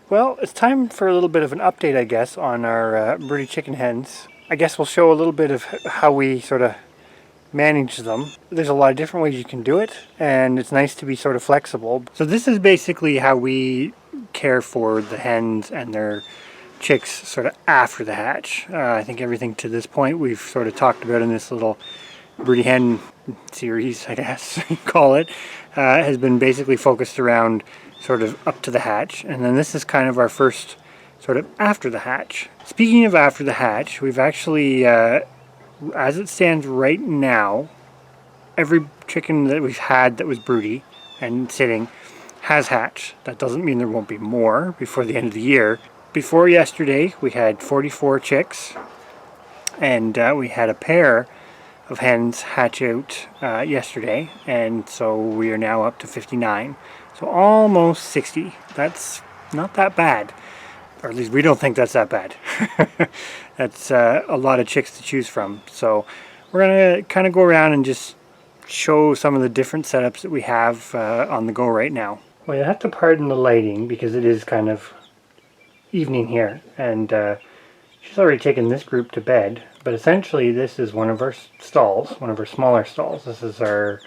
Well, it's time for a little bit of an update, I guess, on our broody chicken hens. I guess we'll show a little bit of how we sort of manage them. There's a lot of different ways you can do it, and it's nice to be sort of flexible. So this is basically how we care for the hens and their chicks sort of after the hatch. I think everything to this point we've sort of talked about in this little Broody Hen series, I guess you call it, has been basically focused around sort of up to the hatch, and then this is kind of our first sort of after the hatch. Speaking of after the hatch, we've actually, as it stands right now, every chicken that we've had that was broody and sitting has hatched. That doesn't mean there won't be more before the end of the year. Before yesterday, we had 44 chicks, and we had a pair of hens hatch out yesterday, and so we are now up to 59. So almost 60. That's not that bad, or at least we don't think that's that bad. That's a lot of chicks to choose from. So we're gonna kind of go around and just show some of the different setups that we have on the go right now. Well, you have to pardon the lighting because it is kind of evening here, and she's already taken this group to bed, but essentially this is one of our stalls, one of our smaller stalls. This is our,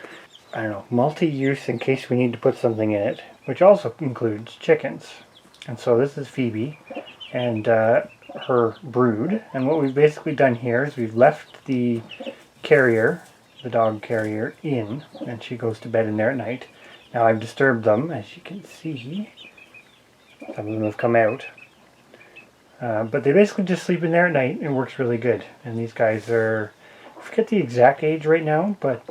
I don't know, multi-use in case we need to put something in it, which also includes chickens. And so this is Phoebe and her brood, and what we've basically done here is we've left the carrier, the dog carrier, in, and she goes to bed in there at night. Now I've disturbed them, as you can see. Some of them have come out. But they basically just sleep in there at night and works really good. And these guys are, I forget the exact age right now, but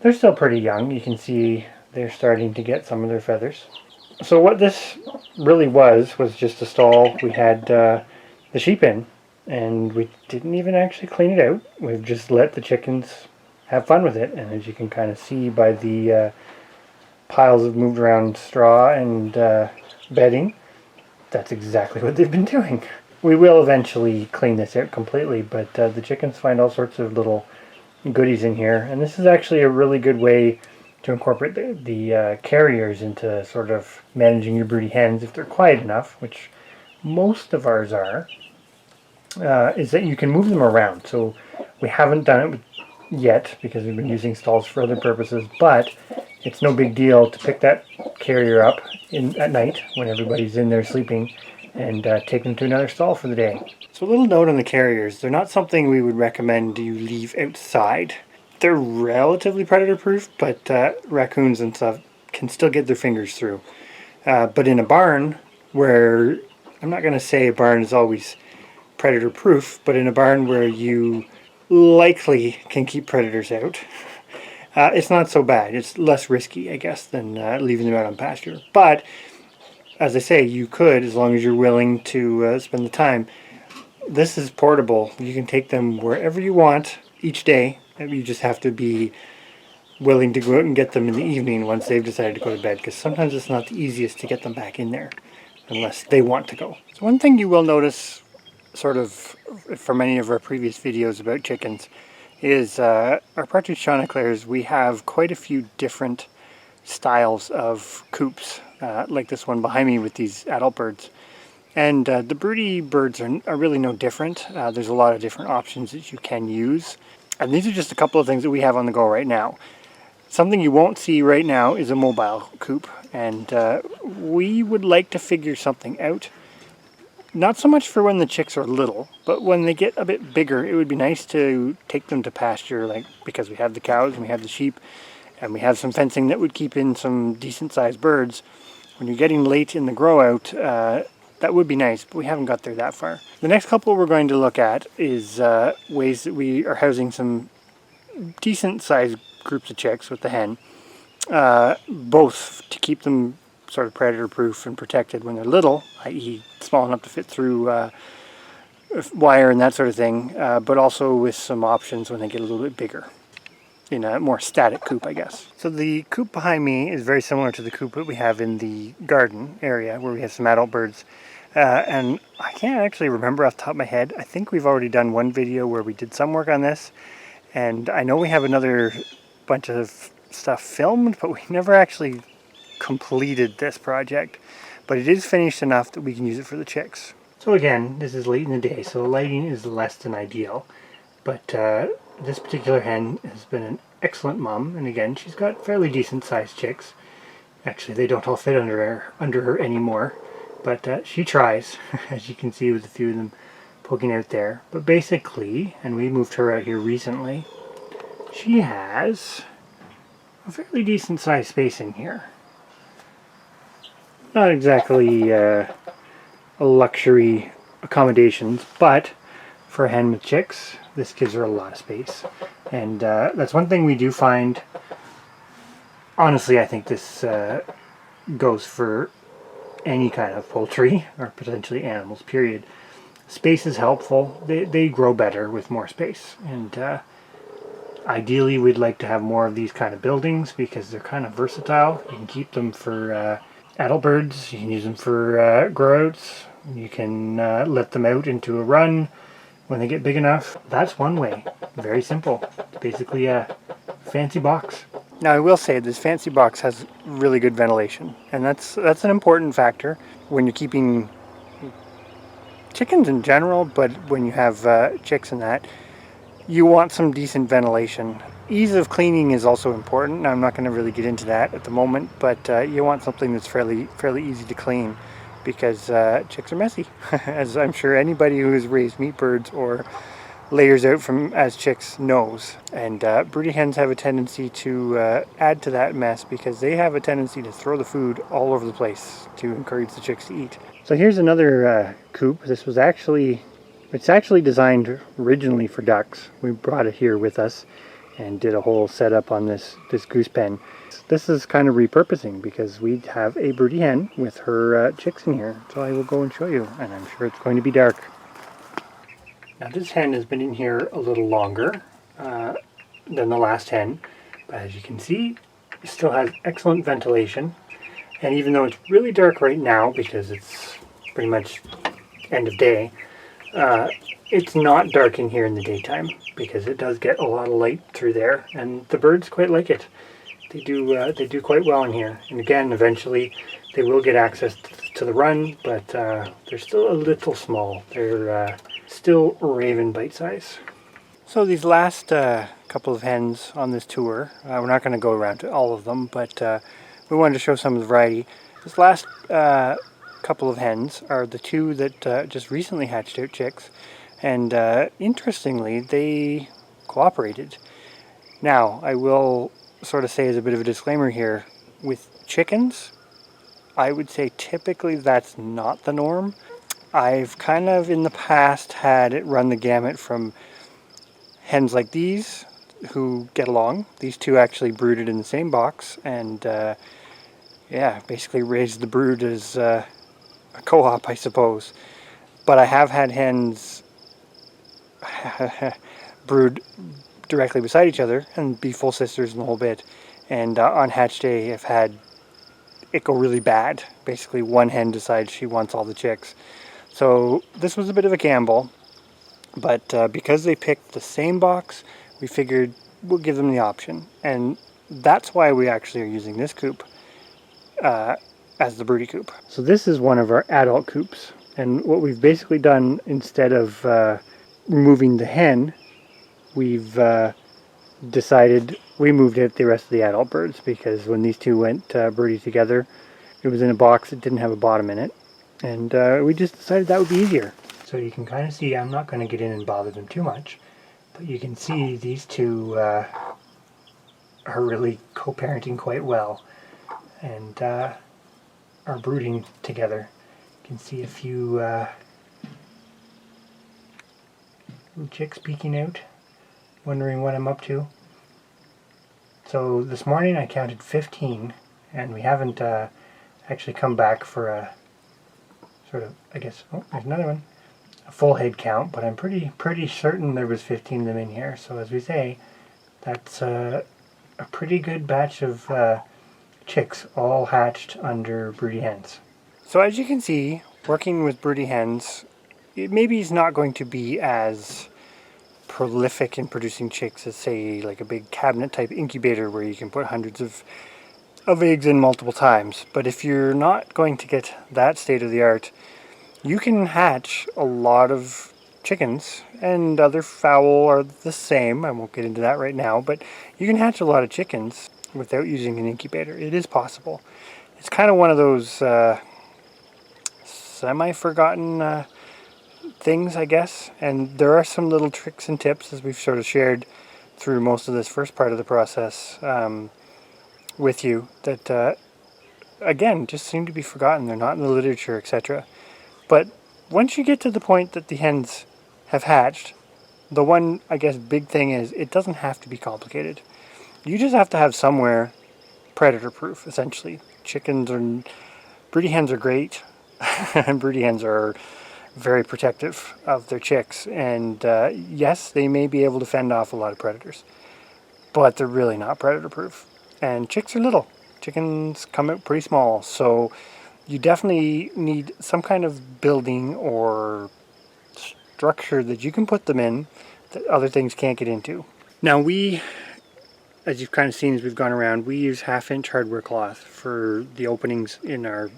they're still pretty young. You can see they're starting to get some of their feathers. So what this really was just a stall we had the sheep in, and we didn't even actually clean it out. We've just let the chickens have fun with it, and as you can kind of see by the piles of moved around straw and bedding, that's exactly what they've been doing. We will eventually clean this out completely, but the chickens find all sorts of little goodies in here, and this is actually a really good way to incorporate the carriers into sort of managing your broody hens if they're quiet enough, which most of ours are, is that you can move them around. So we haven't done it yet because we've been using stalls for other purposes, but it's no big deal to pick that carrier up at night when everybody's in there sleeping and take them to another stall for the day. So a little note on the carriers, they're not something we would recommend you leave outside. They're relatively predator proof, but raccoons and stuff can still get their fingers through. But in a barn, where, I'm not going to say a barn is always predator proof, but in a barn where you likely can keep predators out, it's not so bad. It's less risky, I guess, than leaving them out on pasture. But, as I say, you could, as long as you're willing to spend the time. This is portable. You can take them wherever you want each day. You just have to be willing to go out and get them in the evening once they've decided to go to bed, because sometimes it's not the easiest to get them back in there unless they want to go. So one thing you will notice, sort of from many of our previous videos about chickens, is our partridge chanticleers. We have quite a few different styles of coops, like this one behind me with these adult birds. And the broody birds are really no different. There's a lot of different options that you can use. And these are just a couple of things that we have on the go right now. Something you won't see right now is a mobile coop, and we would like to figure something out. Not so much for when the chicks are little, but when they get a bit bigger, it would be nice to take them to pasture, like, because we have the cows and we have the sheep, and we have some fencing that would keep in some decent sized birds. When you're getting late in the grow out, that would be nice, but we haven't got there that far. The next couple we're going to look at is ways that we are housing some decent sized groups of chicks with the hen, both to keep them sort of predator proof and protected when they're little, i.e. small enough to fit through wire and that sort of thing, but also with some options when they get a little bit bigger, in a more static coop, I guess. So the coop behind me is very similar to the coop that we have in the garden area where we have some adult birds. And I can't actually remember off the top of my head. I think we've already done one video where we did some work on this, and I know we have another bunch of stuff filmed, but we never actually completed this project. but it is finished enough that we can use it for the chicks. So again, this is late in the day, so the lighting is less than ideal, but this particular hen has been an excellent mom, and again, she's got fairly decent sized chicks. Actually, they don't all fit under her anymore, but she tries, as you can see with a few of them poking out there. But basically, and we moved her out here recently, she has a fairly decent sized space in here. Not exactly a luxury accommodations, but for a hen with chicks, this gives her a lot of space. And that's one thing we do find. Honestly, I think this goes for any kind of poultry, or potentially animals, period. Space is helpful. They grow better with more space. And ideally, we'd like to have more of these kind of buildings because they're kind of versatile. You can keep them for adult birds. You can use them for grow-outs. You can let them out into a run when they get big enough. That's one way. Very simple. It's basically a fancy box. Now I will say this fancy box has really good ventilation, and that's an important factor when you're keeping chickens in general, but when you have chicks and that, you want some decent ventilation. Ease of cleaning is also important. Now I'm not going to really get into that at the moment, but you want something that's fairly easy to clean, because chicks are messy, as I'm sure anybody who has raised meat birds or layers out from as chicks knows. And broody hens have a tendency to add to that mess, because they have a tendency to throw the food all over the place to encourage the chicks to eat. So here's another coop. This was it's actually designed originally for ducks. We brought it here with us and did a whole setup on this goose pen. This is kind of repurposing, because we have a broody hen with her chicks in here. So I will go and show you, and I'm sure it's going to be dark. Now this hen has been in here a little longer than the last hen, but as you can see, it still has excellent ventilation. And even though it's really dark right now, because it's pretty much end of day, it's not dark in here in the daytime, because it does get a lot of light through there, and the birds quite like it. They do quite well in here. And again, eventually they will get access to the run, but they're still a little small. They're still raven bite size. So these last couple of hens on this tour, we're not going to go around to all of them, but we wanted to show some of the variety. This last couple of hens are the two that just recently hatched out chicks, and interestingly, they cooperated. Now, I will sort of say as a bit of a disclaimer here, with chickens, I would say typically that's not the norm. I've kind of in the past had it run the gamut from hens like these who get along. These two actually brooded in the same box, and yeah, basically raised the brood as a co-op, I suppose. But I have had hens brood directly beside each other and be full sisters and the whole bit. And on hatch day, I've had it go really bad. Basically, one hen decides she wants all the chicks. So this was a bit of a gamble, but because they picked the same box, we figured we'll give them the option. And that's why we actually are using this coop as the broody coop. So this is one of our adult coops. And what we've basically done, instead of removing the hen, we've decided we moved out the rest of the adult birds, because when these two went broody together, it was in a box that didn't have a bottom in it. And we just decided that would be easier. So you can kind of see, I'm not going to get in and bother them too much, but you can see these two are really co-parenting quite well, and are brooding together. You can see a few little chicks peeking out, wondering what I'm up to. So this morning I counted 15, and we haven't actually come back for a sort of, I guess, oh, there's another one, a full head count, but I'm pretty certain there was 15 of them in here. So as we say, that's a pretty good batch of chicks, all hatched under broody hens. So as you can see, working with broody hens, it maybe is not going to be as prolific in producing chicks as, say, like a big cabinet type incubator where you can put hundreds of of eggs in multiple times. But if you're not going to get that state of the art, you can hatch a lot of chickens, and other fowl are the same. I won't get into that right now, but you can hatch a lot of chickens without using an incubator. It is possible. It's kind of one of those semi-forgotten things, I guess, and there are some little tricks and tips, as we've sort of shared through most of this first part of the process with you, that again just seem to be forgotten. They're not in the literature, etc. But once you get to the point that the hens have hatched, the one, I guess, big thing is it doesn't have to be complicated. You just have to have somewhere predator proof, essentially. Broody hens are great, and broody hens are very protective of their chicks, and yes, they may be able to fend off a lot of predators, but they're really not predator proof. And chicks are little. Chickens come out pretty small, so you definitely need some kind of building or structure that you can put them in that other things can't get into. Now we, as you've kind of seen as we've gone around, we use 1/2-inch hardware cloth for the openings in our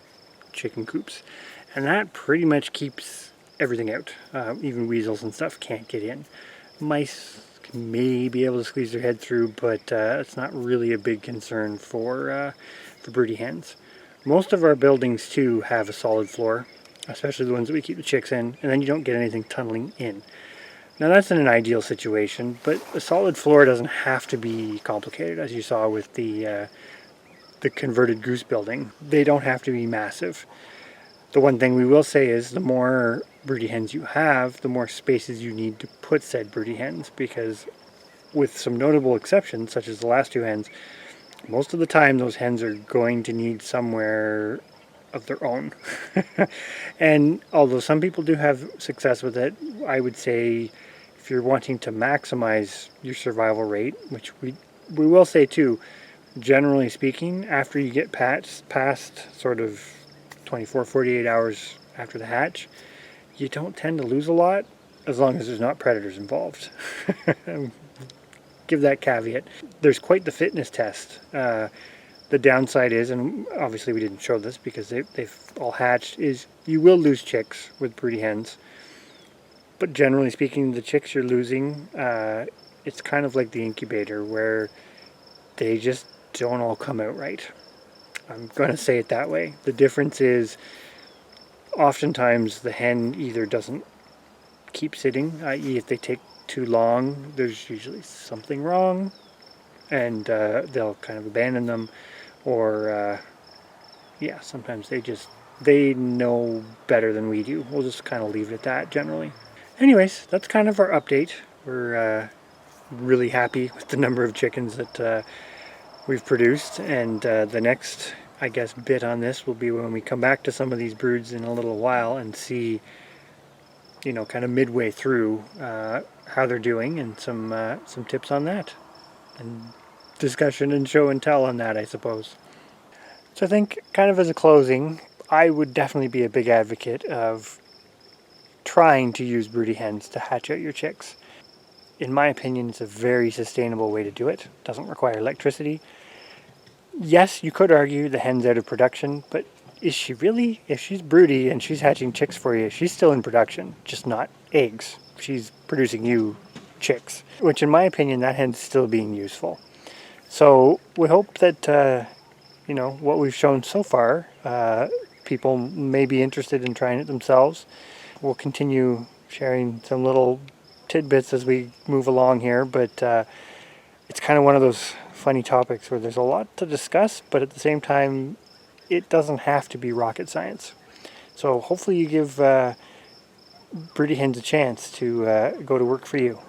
chicken coops, and that pretty much keeps everything out. Even weasels and stuff can't get in. Mice may be able to squeeze their head through, but it's not really a big concern for broody hens. Most of our buildings too have a solid floor, especially the ones that we keep the chicks in, and then you don't get anything tunneling in. Now that's in an ideal situation, but a solid floor doesn't have to be complicated, as you saw with the converted goose building. They don't have to be massive. The one thing we will say is the more broody hens you have, the more spaces you need to put said broody hens, because with some notable exceptions, such as the last 2 hens, most of the time those hens are going to need somewhere of their own. And although some people do have success with it, I would say if you're wanting to maximize your survival rate, which we will say too, generally speaking, after you get past sort of 24, 48 hours after the hatch, you don't tend to lose a lot as long as there's not predators involved. Give that caveat. There's quite the fitness test. The downside is, and obviously we didn't show this because they've all hatched, is you will lose chicks with broody hens. But generally speaking, the chicks you're losing, it's kind of like the incubator where they just don't all come out right. I'm going to say it that way. The difference is oftentimes the hen either doesn't keep sitting, i.e. if they take too long, there's usually something wrong, and they'll kind of abandon them, or yeah, sometimes they know better than we do. We'll just kind of leave it at that generally. Anyways, that's kind of our update. We're really happy with the number of chickens that we've produced, and the next, I guess, bit on this will be when we come back to some of these broods in a little while and see, you know, kind of midway through how they're doing, and some tips on that, and discussion and show and tell on that, I suppose. So I think, kind of as a closing, I would definitely be a big advocate of trying to use broody hens to hatch out your chicks. In my opinion, it's a very sustainable way to do it. It doesn't require electricity. Yes, you could argue the hen's out of production, but is she really? If she's broody and she's hatching chicks for you, she's still in production, just not eggs. She's producing you chicks, which in my opinion, that hen's still being useful. So we hope that, you know, what we've shown so far, people may be interested in trying it themselves. We'll continue sharing some little tidbits as we move along here, but it's kind of one of those funny topics where there's a lot to discuss, but at the same time, it doesn't have to be rocket science. So hopefully you give broody hens a chance to go to work for you.